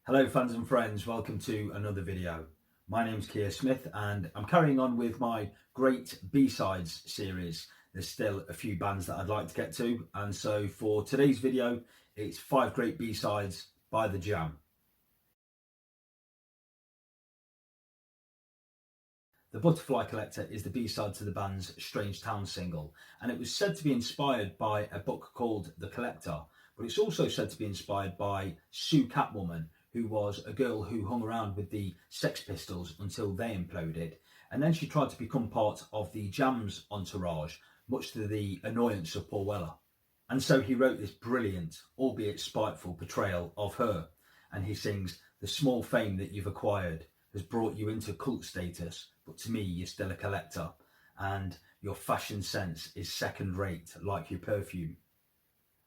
Hello fans and friends, welcome to another video. My name's Keir Smith and I'm carrying on with my great B-sides series. There's still a few bands that I'd like to get to, and so for today's video it's 5 great B-sides by The Jam. The Butterfly Collector is the B-side to the band's Strange Town single, and it was said to be inspired by a book called The Collector, but it's also said to be inspired by Sue Catwoman, who was a girl who hung around with the Sex Pistols until they imploded, and then she tried to become part of the Jam's entourage, much to the annoyance of Paul Weller. And so he wrote this brilliant, albeit spiteful, portrayal of her, and he sings, "The small fame that you've acquired has brought you into cult status, but to me you're still a collector, and your fashion sense is second rate like your perfume."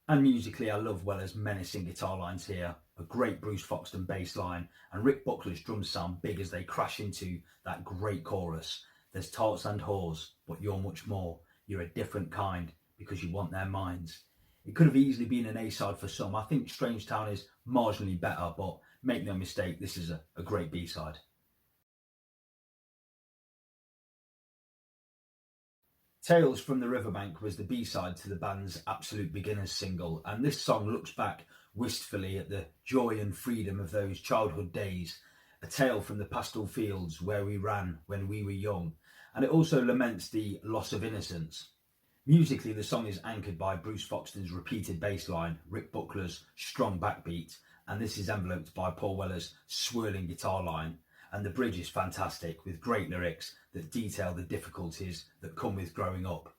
And musically, I love Weller's menacing guitar lines here, a great Bruce Foxton bass line, and Rick Buckler's drums sound big as they crash into that great chorus. "There's tarts and whores, but you're much more. You're a different kind because you want their minds." It could have easily been an A-side for some. I think Strange Town is marginally better, but make no mistake, this is a great B-side. Tales from the Riverbank was the B-side to the band's Absolute Beginners single, and this song looks back wistfully at the joy and freedom of those childhood days, a tale from the pastel fields where we ran when we were young, and it also laments the loss of innocence. Musically, the song is anchored by Bruce Foxton's repeated bass line, Rick Buckler's strong backbeat, and this is enveloped by Paul Weller's swirling guitar line. And the bridge is fantastic, with great lyrics that detail the difficulties that come with growing up.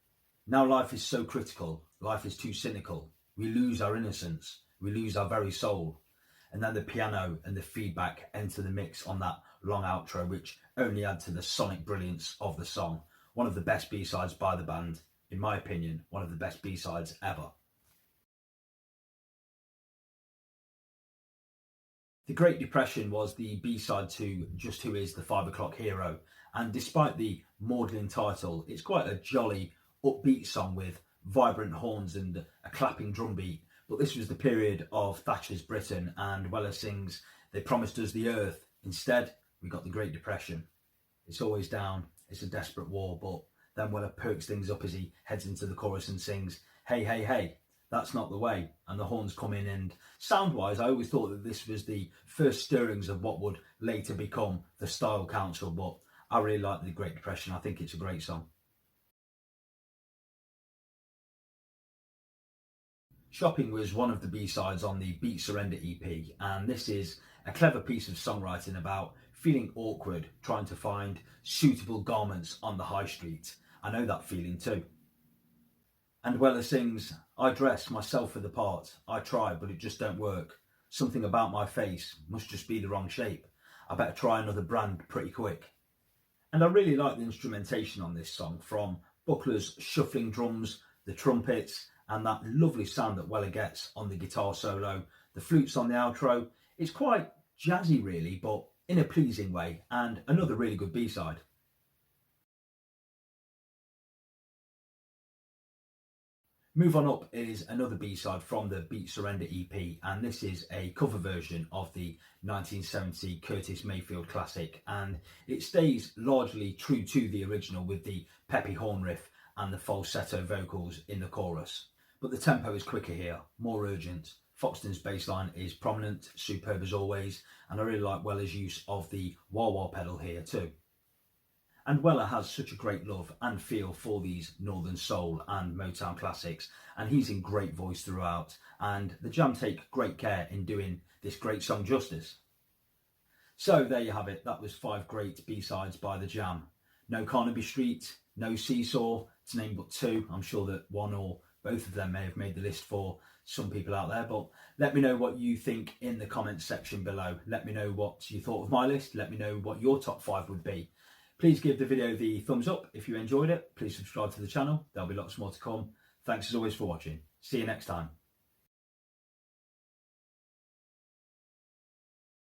Now life is so critical, life is too cynical. We lose our innocence, we lose our very soul. And then the piano and the feedback enter the mix on that long outro, which only add to the sonic brilliance of the song. One of the best B-sides by the band, in my opinion, one of the best B-sides ever. The Great Depression was the B-side to Just Who Is the 5 O'Clock Hero, and despite the maudlin title, it's quite a jolly, upbeat song with vibrant horns and a clapping drum beat. But this was the period of Thatcher's Britain, and Weller sings, "They promised us the earth, instead we got the Great Depression. It's always down, it's a desperate war." But then Weller perks things up as he heads into the chorus and sings, "Hey, hey, hey, that's not the way," and the horns come in, and sound-wise I always thought that this was the first stirrings of what would later become the Style Council, but I really like the Great Depression. I think it's a great song. Shopping was one of the B-sides on the Beat Surrender EP, and this is a clever piece of songwriting about feeling awkward trying to find suitable garments on the high street. I know that feeling too. And Weller sings, "I dress myself for the part. I try, but it just don't work. Something about my face must just be the wrong shape. I better try another brand pretty quick." And I really like the instrumentation on this song, from Buckler's shuffling drums, the trumpets, and that lovely sound that Weller gets on the guitar solo, the flutes on the outro. It's quite jazzy really, but in a pleasing way, and another really good B-side. Move On Up is another B-side from the Beat Surrender EP, and this is a cover version of the 1970 Curtis Mayfield classic, and it stays largely true to the original with the peppy horn riff and the falsetto vocals in the chorus. But the tempo is quicker here, more urgent. Foxton's bass line is prominent, superb as always, and I really like Weller's use of the wah-wah pedal here too. And Weller has such a great love and feel for these Northern Soul and Motown classics, and he's in great voice throughout, and the Jam take great care in doing this great song justice. So there you have it, that was 5 great B-sides by the Jam. No Carnaby Street, no Seesaw, to name but 2. I'm sure that one or both of them may have made the list for some people out there, but let me know what you think in the comments section below. Let me know what you thought of my list, let me know what your top 5 would be. Please give the video the thumbs up if you enjoyed it. Please subscribe to the channel. There'll be lots more to come. Thanks as always for watching. See you next time.